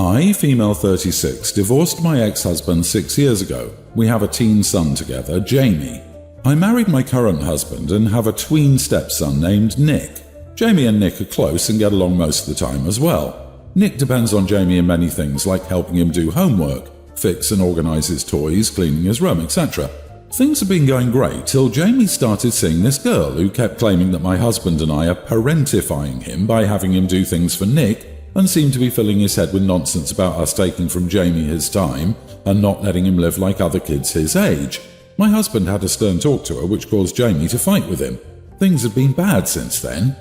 I, female 36, divorced my ex-husband 6 years ago. We have a teen son together, Jamie. I married my current husband and have a tween stepson named Nick. Jamie and Nick are close and get along most of the time as well. Nick depends on Jamie in many things like helping him do homework, fix and organise his toys, cleaning his room, etc. Things have been going great till Jamie started seeing this girl who kept claiming that my husband and I are parentifying him by having him do things for Nick and seemed to be filling his head with nonsense about us taking from Jamie his time and not letting him live like other kids his age. My husband had a stern talk to her which caused Jamie to fight with him. Things have been bad since then.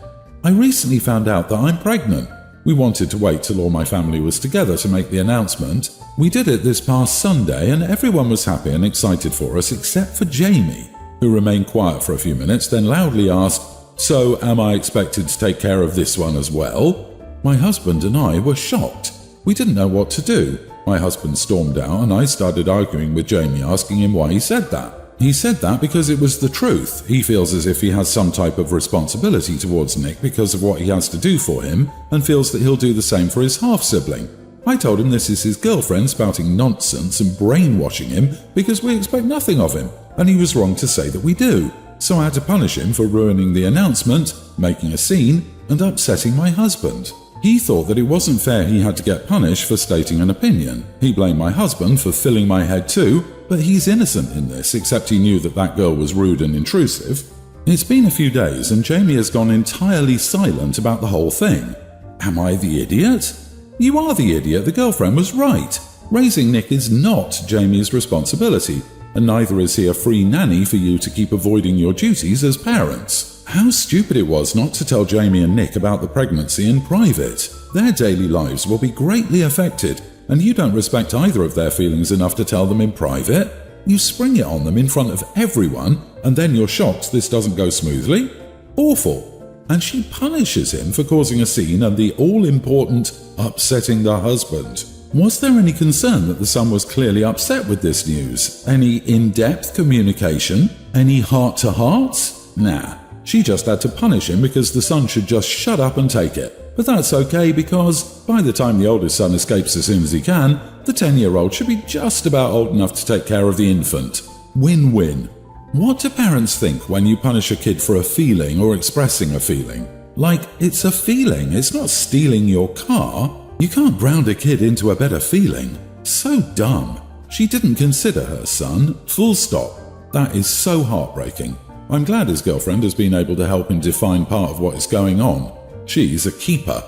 I recently found out that I'm pregnant. We wanted to wait till all my family was together to make the announcement. We did it this past Sunday and everyone was happy and excited for us except for Jamie, who remained quiet for a few minutes, then loudly asked, "So am I expected to take care of this one as well?" My husband and I were shocked. We didn't know what to do. My husband stormed out and I started arguing with Jamie, asking him why he said that. He said that because it was the truth. He feels as if he has some type of responsibility towards Nick because of what he has to do for him and feels that he'll do the same for his half-sibling. I told him this is his girlfriend spouting nonsense and brainwashing him because we expect nothing of him, and he was wrong to say that we do. So I had to punish him for ruining the announcement, making a scene, and upsetting my husband. He thought that it wasn't fair he had to get punished for stating an opinion. He blamed my husband for filling my head too, but he's innocent in this, except he knew that that girl was rude and intrusive. It's been a few days and Jamie has gone entirely silent about the whole thing. Am I the idiot? You are the idiot, the girlfriend was right. Raising Nick is not Jamie's responsibility, and neither is he a free nanny for you to keep avoiding your duties as parents. How stupid it was not to tell Jamie and Nick about the pregnancy in private. Their daily lives will be greatly affected, and you don't respect either of their feelings enough to tell them in private. You spring it on them in front of everyone, and then you're shocked this doesn't go smoothly? Awful. And she punishes him for causing a scene and the all-important upsetting the husband. Was there any concern that the son was clearly upset with this news? Any in-depth communication? Any heart-to-hearts? Nah. She just had to punish him because the son should just shut up and take it. But that's okay because by the time the oldest son escapes as soon as he can, the 10-year-old should be just about old enough to take care of the infant. Win-win. What do parents think when you punish a kid for a feeling or expressing a feeling? Like, it's a feeling, it's not stealing your car. You can't ground a kid into a better feeling. So dumb. She didn't consider her son. Full stop. That is so heartbreaking. I'm glad his girlfriend has been able to help him define part of what is going on. She's a keeper.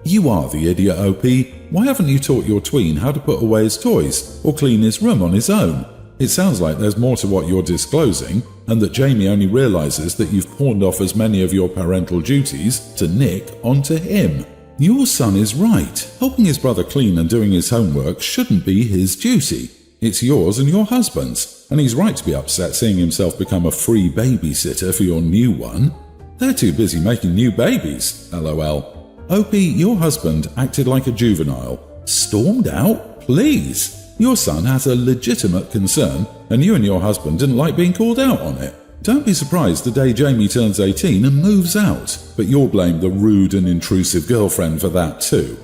You are the idiot, OP. Why haven't you taught your tween how to put away his toys or clean his room on his own? It sounds like there's more to what you're disclosing, and that Jamie only realizes that you've pawned off as many of your parental duties to Nick onto him. Your son is right. Helping his brother clean and doing his homework shouldn't be his duty. It's yours and your husband's, and he's right to be upset seeing himself become a free babysitter for your new one. They're too busy making new babies, LOL. OP, your husband acted like a juvenile. Stormed out? Please. Your son has a legitimate concern, and you and your husband didn't like being called out on it. Don't be surprised the day Jamie turns 18 and moves out, but you'll blame the rude and intrusive girlfriend for that too.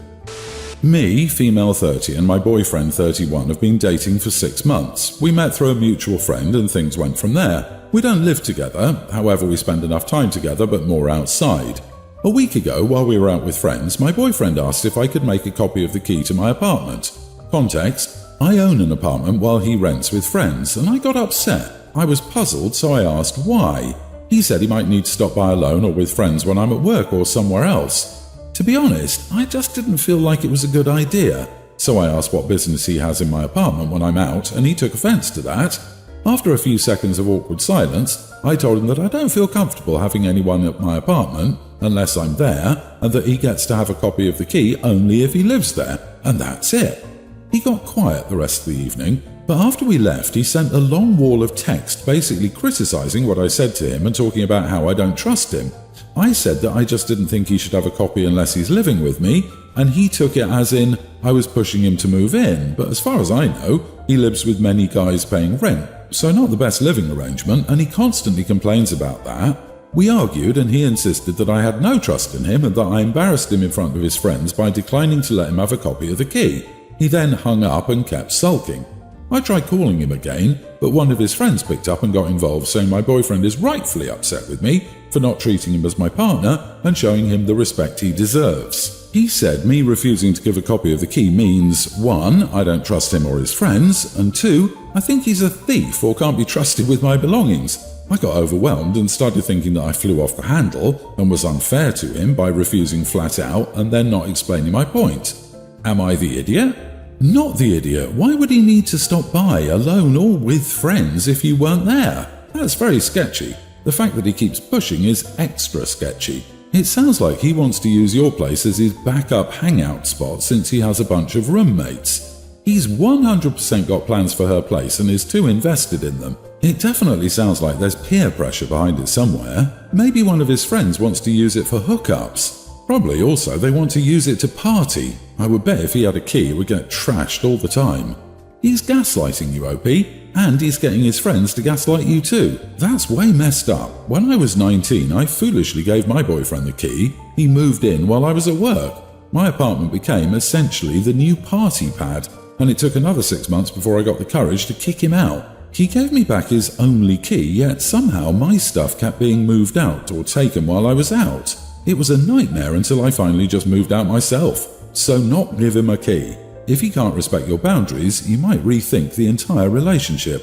Me, female 30, and my boyfriend 31 have been dating for 6 months. We met through a mutual friend and things went from there. We don't live together, however we spend enough time together but more outside. A week ago, while we were out with friends, my boyfriend asked if I could make a copy of the key to my apartment. Context: I own an apartment while he rents with friends, and I got upset. I was puzzled, so I asked why. He said he might need to stop by alone or with friends when I'm at work or somewhere else. To be honest, I just didn't feel like it was a good idea. So I asked what business he has in my apartment when I'm out, and he took offense to that. After a few seconds of awkward silence, I told him that I don't feel comfortable having anyone at my apartment unless I'm there, and that he gets to have a copy of the key only if he lives there, and that's it. He got quiet the rest of the evening, but after we left he sent a long wall of text basically criticizing what I said to him and talking about how I don't trust him. I said that I just didn't think he should have a copy unless he's living with me, and he took it as in I was pushing him to move in, but as far as I know, he lives with many guys paying rent, so not the best living arrangement, and he constantly complains about that. We argued and he insisted that I had no trust in him and that I embarrassed him in front of his friends by declining to let him have a copy of the key. He then hung up and kept sulking. I tried calling him again, but one of his friends picked up and got involved, saying my boyfriend is rightfully upset with me for not treating him as my partner and showing him the respect he deserves. He said me refusing to give a copy of the key means 1. I don't trust him or his friends, and 2. I think he's a thief or can't be trusted with my belongings. I got overwhelmed and started thinking that I flew off the handle and was unfair to him by refusing flat out and then not explaining my point. Am I the idiot? Not the idiot. Why would he need to stop by, alone or with friends, if you weren't there? That's very sketchy. The fact that he keeps pushing is extra sketchy. It sounds like he wants to use your place as his backup hangout spot since he has a bunch of roommates. He's 100% got plans for her place and is too invested in them. It definitely sounds like there's peer pressure behind it somewhere. Maybe one of his friends wants to use it for hookups. Probably also they want to use it to party. I would bet if he had a key it would get trashed all the time. He's gaslighting you, OP, and he's getting his friends to gaslight you too. That's way messed up. When I was 19, I foolishly gave my boyfriend the key. He moved in while I was at work. My apartment became essentially the new party pad, and it took another 6 months before I got the courage to kick him out. He gave me back his only key, yet somehow my stuff kept being moved out or taken while I was out. It was a nightmare until I finally just moved out myself. So not give him a key. If he can't respect your boundaries, you might rethink the entire relationship.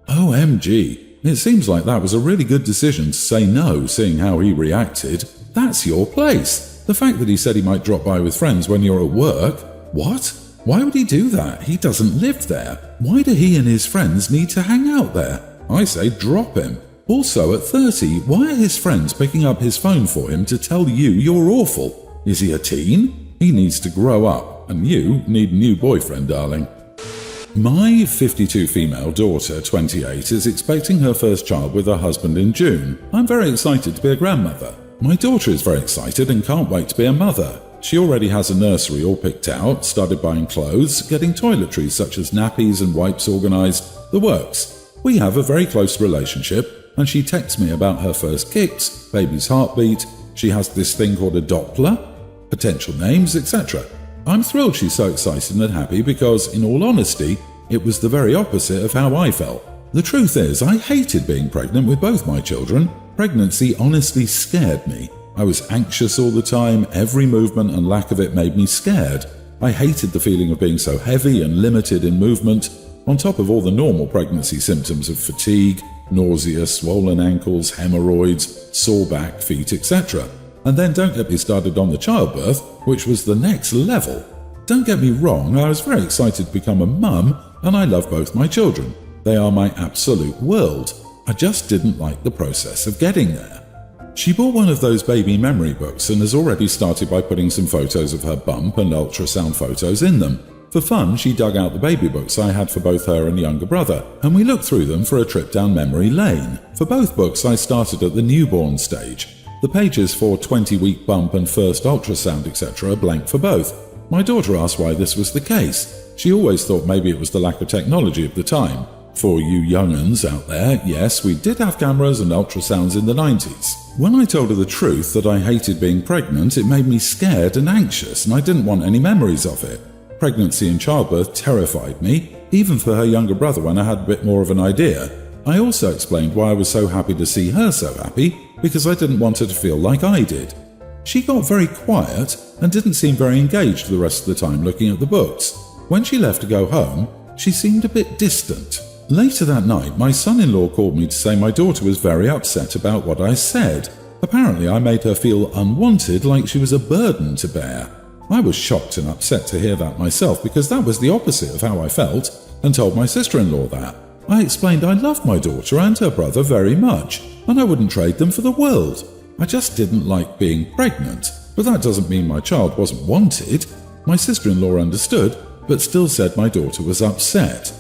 OMG, it seems like that was a really good decision to say no, seeing how he reacted. That's your place. The fact that he said he might drop by with friends when you're at work. What? Why would he do that? He doesn't live there. Why do he and his friends need to hang out there? I say drop him. Also, at 30, why are his friends picking up his phone for him to tell you you're awful? Is he a teen? He needs to grow up, and you need a new boyfriend, darling. My 52 female daughter, 28, is expecting her first child with her husband in June. I'm very excited to be a grandmother. My daughter is very excited and can't wait to be a mother. She already has a nursery all picked out, started buying clothes, getting toiletries such as nappies and wipes organised, the works. We have a very close relationship, and she texts me about her first kicks, baby's heartbeat, she has this thing called a Doppler, potential names, etc. I'm thrilled she's so excited and happy because, in all honesty, it was the very opposite of how I felt. The truth is, I hated being pregnant with both my children. Pregnancy honestly scared me. I was anxious all the time, every movement and lack of it made me scared. I hated the feeling of being so heavy and limited in movement, on top of all the normal pregnancy symptoms of fatigue, nausea, swollen ankles, hemorrhoids, sore back, feet, etc. And then don't get me started on the childbirth, which was the next level. Don't get me wrong, I was very excited to become a mum, and I love both my children. They are my absolute world. I just didn't like the process of getting there. She bought one of those baby memory books and has already started by putting some photos of her bump and ultrasound photos in them. For fun, she dug out the baby books I had for both her and younger brother, and we looked through them for a trip down memory lane. For both books, I started at the newborn stage. The pages for 20-week bump and first ultrasound, etc. are blank for both. My daughter asked why this was the case. She always thought maybe it was the lack of technology of the time. For you young'uns out there, yes, we did have cameras and ultrasounds in the 90s. When I told her the truth that I hated being pregnant, it made me scared and anxious, and I didn't want any memories of it. Pregnancy and childbirth terrified me, even for her younger brother when I had a bit more of an idea. I also explained why I was so happy to see her so happy, because I didn't want her to feel like I did. She got very quiet and didn't seem very engaged the rest of the time looking at the books. When she left to go home, she seemed a bit distant. Later that night, my son-in-law called me to say my daughter was very upset about what I said. Apparently, I made her feel unwanted, like she was a burden to bear. I was shocked and upset to hear that myself because that was the opposite of how I felt, and told my sister-in-law that. I explained I loved my daughter and her brother very much, and I wouldn't trade them for the world. I just didn't like being pregnant, but that doesn't mean my child wasn't wanted. My sister-in-law understood, but still said my daughter was upset.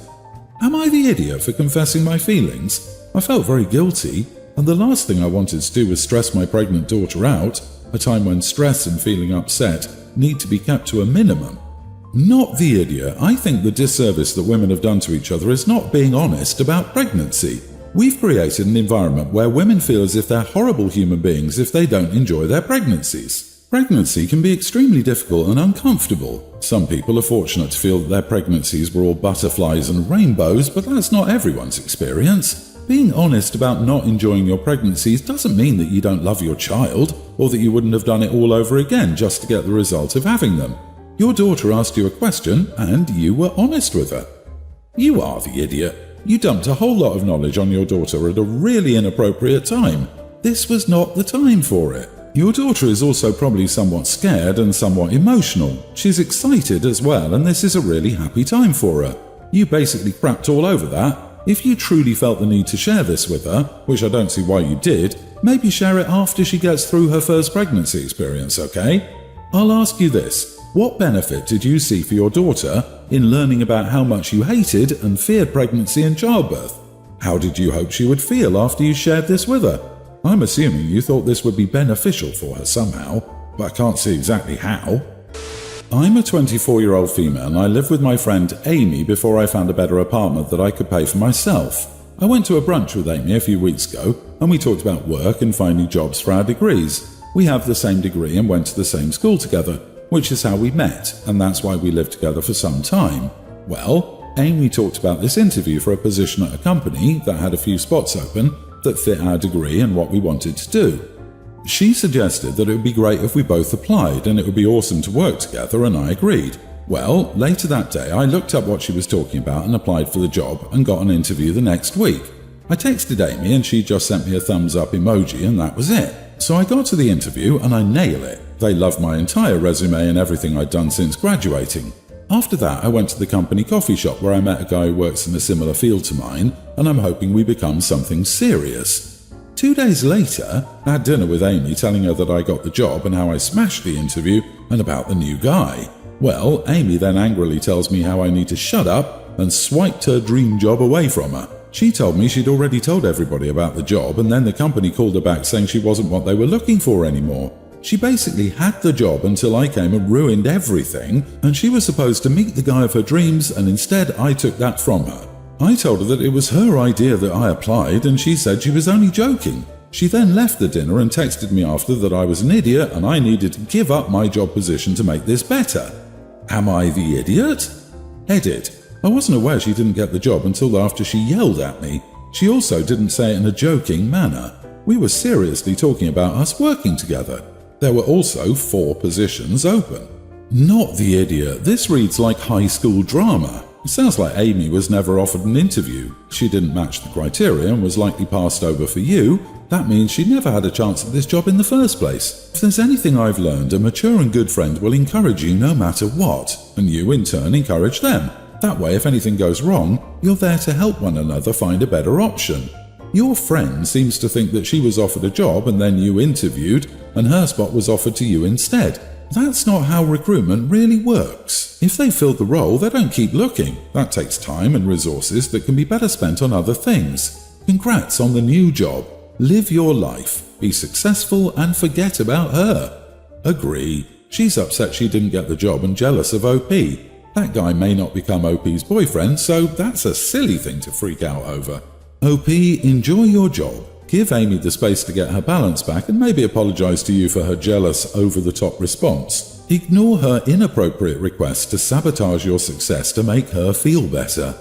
Am I the idiot for confessing my feelings? I felt very guilty, and the last thing I wanted to do was stress my pregnant daughter out, a time when stress and feeling upset need to be kept to a minimum. Not the idiot. I think the disservice that women have done to each other is not being honest about pregnancy. We've created an environment where women feel as if they're horrible human beings if they don't enjoy their pregnancies. Pregnancy can be extremely difficult and uncomfortable. Some people are fortunate to feel that their pregnancies were all butterflies and rainbows, but that's not everyone's experience. Being honest about not enjoying your pregnancies doesn't mean that you don't love your child, or that you wouldn't have done it all over again just to get the result of having them. Your daughter asked you a question, and you were honest with her. You are the idiot. You dumped a whole lot of knowledge on your daughter at a really inappropriate time. This was not the time for it. Your daughter is also probably somewhat scared and somewhat emotional. She's excited as well, and this is a really happy time for her. You basically crapped all over that. If you truly felt the need to share this with her, which I don't see why you did, maybe share it after she gets through her first pregnancy experience, okay? I'll ask you this. What benefit did you see for your daughter in learning about how much you hated and feared pregnancy and childbirth? How did you hope she would feel after you shared this with her? I'm assuming you thought this would be beneficial for her somehow, but I can't see exactly how. I'm a 24-year-old female and I lived with my friend Amy before I found a better apartment that I could pay for myself. I went to a brunch with Amy a few weeks ago and we talked about work and finding jobs for our degrees. We have the same degree and went to the same school together, which is how we met, and that's why we lived together for some time. Well, Amy talked about this interview for a position at a company that had a few spots open that fit our degree and what we wanted to do. She suggested that it would be great if we both applied and it would be awesome to work together, and I agreed. Well, later that day I looked up what she was talking about and applied for the job and got an interview the next week. I texted Amy and she just sent me a thumbs up emoji and that was it. So I got to the interview and I nailed it. They loved my entire resume and everything I'd done since graduating. After that, I went to the company coffee shop where I met a guy who works in a similar field to mine, and I'm hoping we become something serious. 2 days later, I had dinner with Amy telling her that I got the job and how I smashed the interview and about the new guy. Well, Amy then angrily tells me how I need to shut up and swiped her dream job away from her. She told me she'd already told everybody about the job, and then the company called her back saying she wasn't what they were looking for anymore. She basically had the job until I came and ruined everything, and she was supposed to meet the guy of her dreams, and instead I took that from her. I told her that it was her idea that I applied, and she said she was only joking. She then left the dinner and texted me after that I was an idiot and I needed to give up my job position to make this better. Am I the idiot? Edit. I wasn't aware she didn't get the job until after she yelled at me. She also didn't say it in a joking manner. We were seriously talking about us working together. There were also 4 positions open. Not the idiot. This reads like high school drama. It sounds like Amy was never offered an interview. She didn't match the criteria and was likely passed over for you. That means she never had a chance at this job in the first place. If there's anything I've learned, a mature and good friend will encourage you no matter what, and you in turn encourage them. That way, if anything goes wrong, you're there to help one another find a better option. Your friend seems to think that she was offered a job and then you interviewed, and her spot was offered to you instead. That's not how recruitment really works. If they filled the role, they don't keep looking. That takes time and resources that can be better spent on other things. Congrats on the new job. Live your life, be successful, and forget about her. Agree. She's upset she didn't get the job and jealous of OP. That guy may not become OP's boyfriend, so that's a silly thing to freak out over. OP, enjoy your job. Give Amy the space to get her balance back and maybe apologize to you for her jealous, over-the-top response. Ignore her inappropriate request to sabotage your success to make her feel better.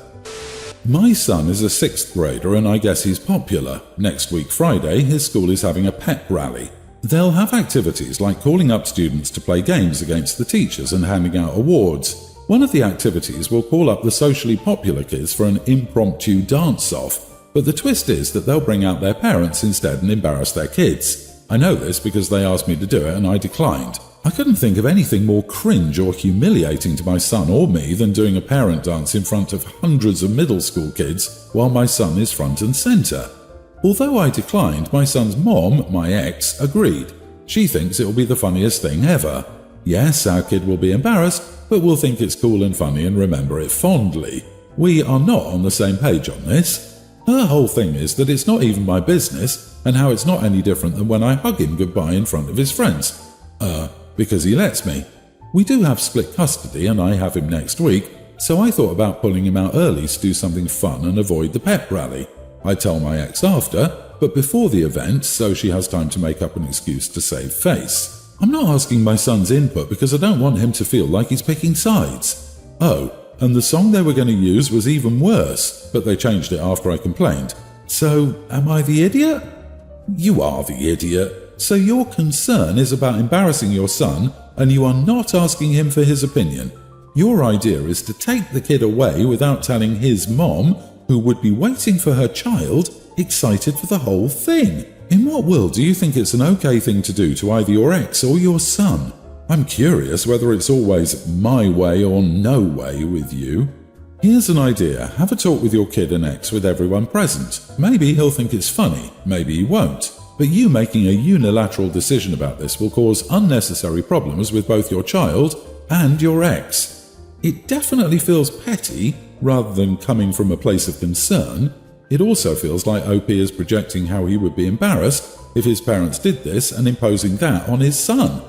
My son is a 6th grader and I guess he's popular. Next week Friday, his school is having a pep rally. They'll have activities like calling up students to play games against the teachers and handing out awards. One of the activities will call up the socially popular kids for an impromptu dance-off. But the twist is that they'll bring out their parents instead and embarrass their kids. I know this because they asked me to do it and I declined. I couldn't think of anything more cringe or humiliating to my son or me than doing a parent dance in front of hundreds of middle school kids while my son is front and center. Although I declined, my son's mom, my ex, agreed. She thinks it will be the funniest thing ever. Yes, our kid will be embarrassed, but we'll think it's cool and funny and remember it fondly. We are not on the same page on this. Her whole thing is that it's not even my business, and how it's not any different than when I hug him goodbye in front of his friends. Because he lets me. We do have split custody and I have him next week, so I thought about pulling him out early to do something fun and avoid the pep rally. I tell my ex after, but before the event, so she has time to make up an excuse to save face. I'm not asking my son's input because I don't want him to feel like he's picking sides. Oh, and the song they were going to use was even worse, but they changed it after I complained. So, am I the idiot? You are the idiot. So your concern is about embarrassing your son, and you are not asking him for his opinion. Your idea is to take the kid away without telling his mom, who would be waiting for her child, excited for the whole thing. In what world do you think it's an okay thing to do to either your ex or your son? I'm curious whether it's always my way or no way with you. Here's an idea. Have a talk with your kid and ex with everyone present. Maybe he'll think it's funny, maybe he won't. But you making a unilateral decision about this will cause unnecessary problems with both your child and your ex. It definitely feels petty, rather than coming from a place of concern. It also feels like OP is projecting how he would be embarrassed if his parents did this and imposing that on his son.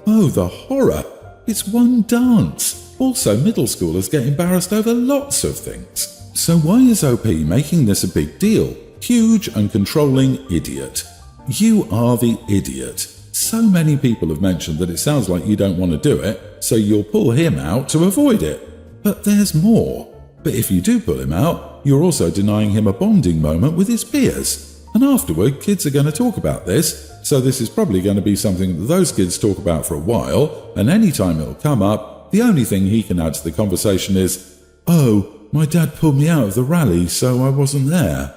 Oh, the horror! It's one dance. Also, middle schoolers get embarrassed over lots of things. So why is OP making this a big deal? Huge and controlling idiot. You are the idiot. So many people have mentioned that it sounds like you don't want to do it, so you'll pull him out to avoid it. But there's more. But if you do pull him out, you're also denying him a bonding moment with his peers. And afterward, kids are going to talk about this, so this is probably going to be something that those kids talk about for a while, and any time it'll come up, the only thing he can add to the conversation is, "Oh, my dad pulled me out of the rally, so I wasn't there."